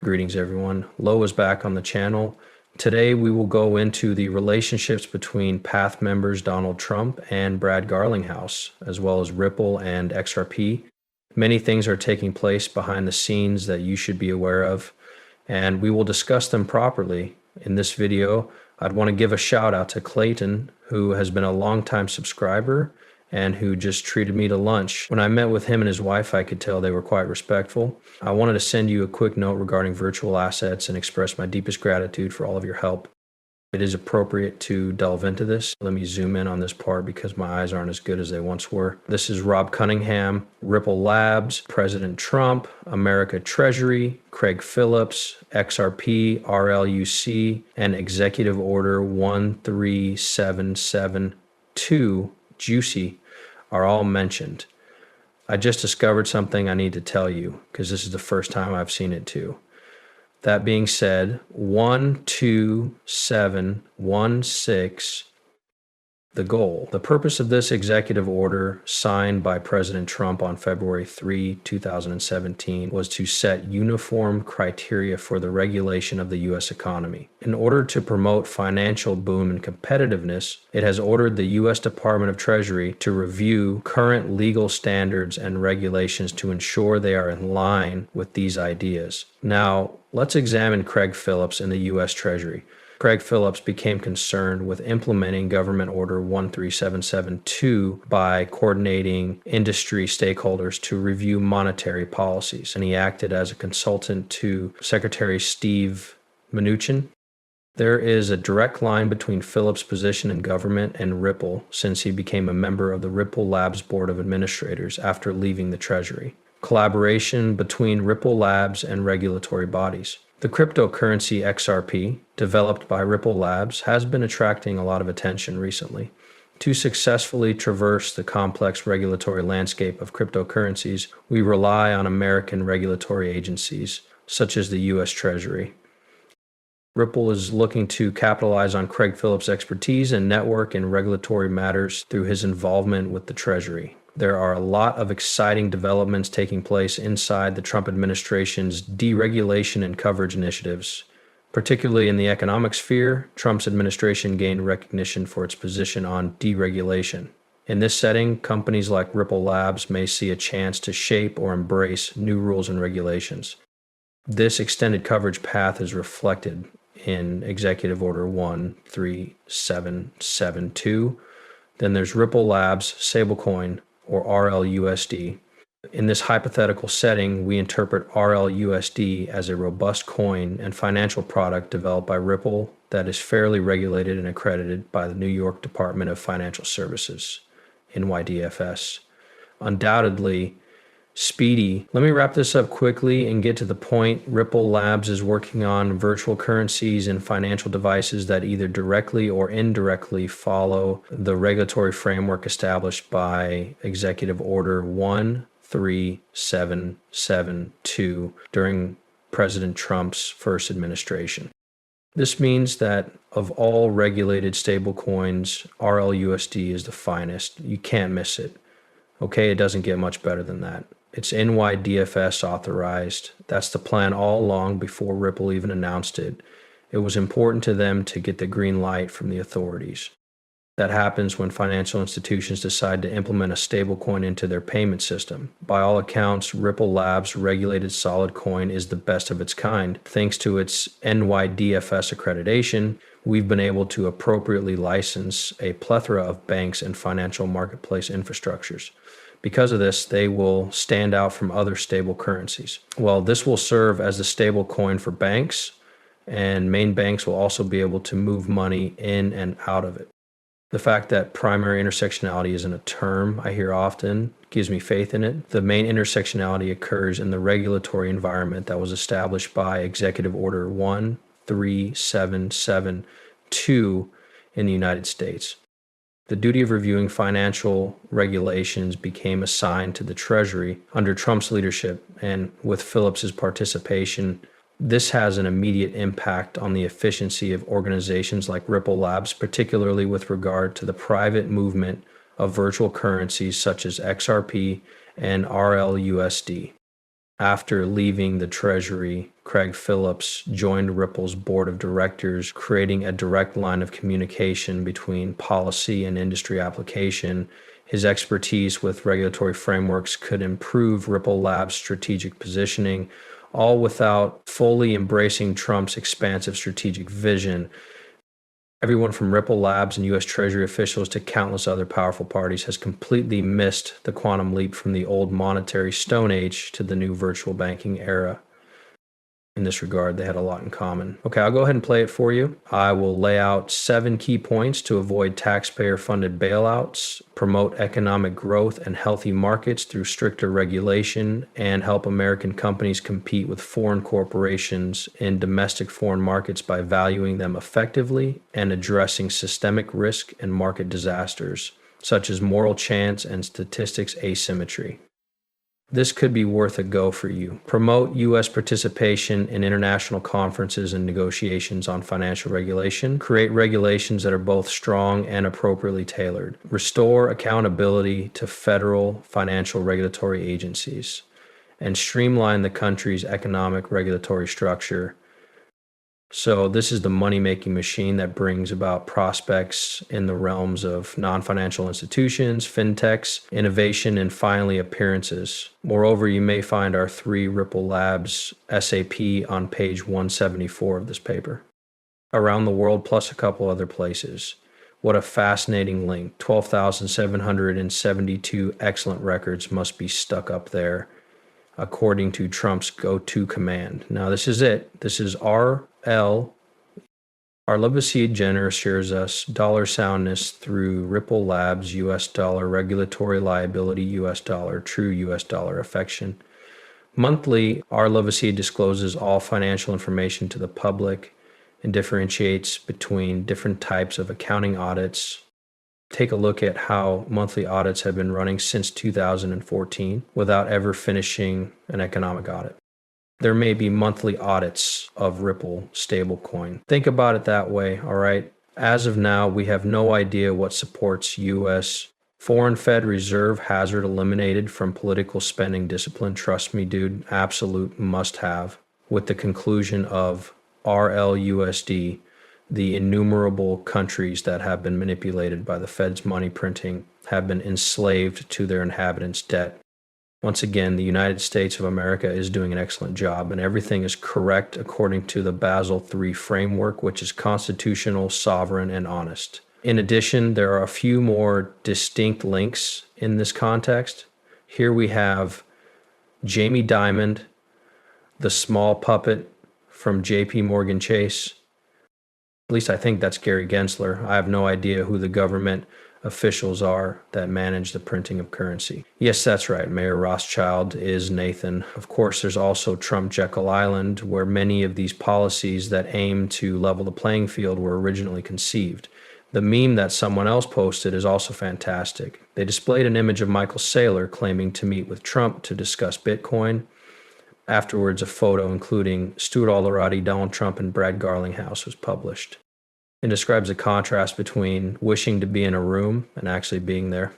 Greetings everyone, Lo is back on the channel. Today we will go into the relationships between Path members Donald Trump and Brad Garlinghouse, as well as Ripple and XRP. Many things are taking place behind the scenes that you should be aware of, and we will discuss them properly. In this video, I'd want to give a shout out to Clayton, who has been a longtime subscriber and who just treated me to lunch. When I met with him and his wife, I could tell they were quite respectful. I wanted to send you a quick note regarding virtual assets and express my deepest gratitude for all of your help. It is appropriate to delve into this. Let me zoom in on this part because my eyes aren't as good as they once were. This is Rob Cunningham, Ripple Labs, President Trump, America Treasury, Craig Phillips, XRP, RLUC, and Executive Order 13772, Juicy, are all mentioned. I just discovered something I need to tell you because this is the first time I've seen it too. That being said, 12716, the goal. The purpose of this executive order signed by President Trump on February 3, 2017 was to set uniform criteria for the regulation of the U.S. economy. In order to promote financial boom and competitiveness, it has ordered the U.S. Department of Treasury to review current legal standards and regulations to ensure they are in line with these ideas. Now, let's examine Craig Phillips in the U.S. Treasury. Craig Phillips became concerned with implementing Government Order 13772 by coordinating industry stakeholders to review monetary policies, and he acted as a consultant to Secretary Steve Mnuchin. There is a direct line between Phillips' position in government and Ripple since he became a member of the Ripple Labs Board of Administrators after leaving the Treasury. Collaboration between Ripple Labs and regulatory bodies. The cryptocurrency XRP, developed by Ripple Labs, has been attracting a lot of attention recently. To successfully traverse the complex regulatory landscape of cryptocurrencies, we rely on American regulatory agencies, such as the U.S. Treasury. Ripple is looking to capitalize on Craig Phillips' expertise and network in regulatory matters through his involvement with the Treasury. There are a lot of exciting developments taking place inside the Trump administration's deregulation and coverage initiatives. Particularly in the economic sphere, Trump's administration gained recognition for its position on deregulation. In this setting, companies like Ripple Labs may see a chance to shape or embrace new rules and regulations. This extended coverage path is reflected in Executive Order 13772. Then there's Ripple Labs, stablecoin, or RLUSD. In this hypothetical setting, we interpret RLUSD as a robust coin and financial product developed by Ripple that is fairly regulated and accredited by the New York Department of Financial Services, NYDFS. Undoubtedly, speedy. Let me wrap this up quickly and get to the point. Ripple Labs is working on virtual currencies and financial devices that either directly or indirectly follow the regulatory framework established by Executive Order 13772 during President Trump's first administration. This means that of all regulated stablecoins, RLUSD is the finest. You can't miss it. Okay, it doesn't get much better than that. It's NYDFS authorized. That's the plan all along before Ripple even announced it. It was important to them to get the green light from the authorities. That happens when financial institutions decide to implement a stablecoin into their payment system. By all accounts, Ripple Labs' regulated solid coin is the best of its kind. Thanks to its NYDFS accreditation, we've been able to appropriately license a plethora of banks and financial marketplace infrastructures. Because of this, they will stand out from other stable currencies. Well, this will serve as the stable coin for banks, and main banks will also be able to move money in and out of it. The fact that primary intersectionality isn't a term I hear often gives me faith in it. The main intersectionality occurs in the regulatory environment that was established by Executive Order 13772 in the United States. The duty of reviewing financial regulations became assigned to the Treasury under Trump's leadership, and with Phillips's participation, this has an immediate impact on the efficiency of organizations like Ripple Labs, particularly with regard to the private movement of virtual currencies such as XRP and RLUSD. After leaving the Treasury, Craig Phillips joined Ripple's board of directors, creating a direct line of communication between policy and industry application. His expertise with regulatory frameworks could improve Ripple Labs' strategic positioning, all without fully embracing Trump's expansive strategic vision. Everyone from Ripple Labs and U.S. Treasury officials to countless other powerful parties has completely missed the quantum leap from the old monetary stone age to the new virtual banking era. In this regard, they had a lot in common. Okay, I'll go ahead and play it for you. I will lay out 7 key points to avoid taxpayer-funded bailouts, promote economic growth and healthy markets through stricter regulation, and help American companies compete with foreign corporations in domestic foreign markets by valuing them effectively and addressing systemic risk and market disasters, such as moral chance and statistics asymmetry. This could be worth a go for you. Promote U.S. participation in international conferences and negotiations on financial regulation. Create regulations that are both strong and appropriately tailored. Restore accountability to federal financial regulatory agencies. And streamline the country's economic regulatory structure. So this is the money-making machine that brings about prospects in the realms of non-financial institutions, fintechs, innovation, and finally appearances. Moreover, you may find our 3 Ripple Labs SAP on page 174 of this paper. Around the world plus a couple other places. What a fascinating link. 12,772 excellent records must be stuck up there, according to Trump's go-to command. Now, this is it. This is RL. Our Levacy Jenner assures us dollar soundness through Ripple Labs, US dollar regulatory liability, US dollar, true US dollar affection. Monthly, our Levacy discloses all financial information to the public and differentiates between different types of accounting audits. Take a look at how monthly audits have been running since 2014 without ever finishing an economic audit. There may be monthly audits of Ripple stablecoin. Think about it that way, all right? As of now, we have no idea what supports U.S. foreign Fed Reserve hazard eliminated from political spending discipline. Trust me, dude, absolute must have. With the conclusion of RLUSD, the innumerable countries that have been manipulated by the Fed's money printing have been enslaved to their inhabitants' debt. Once again, the United States of America is doing an excellent job, and everything is correct according to the Basel III framework, which is constitutional, sovereign, and honest. In addition, there are a few more distinct links in this context. Here we have Jamie Dimon, the small puppet from JP Morgan Chase. At least I think that's Gary Gensler. I have no idea who the government officials are that manage the printing of currency. Yes, that's right. Mayor Rothschild is Nathan. Of course, there's also Trump Jekyll Island, where many of these policies that aim to level the playing field were originally conceived. The meme that someone else posted is also fantastic. They displayed an image of Michael Saylor claiming to meet with Trump to discuss Bitcoin. Afterwards, a photo including Stuart Alderati, Donald Trump, and Brad Garlinghouse was published. It describes a contrast between wishing to be in a room and actually being there.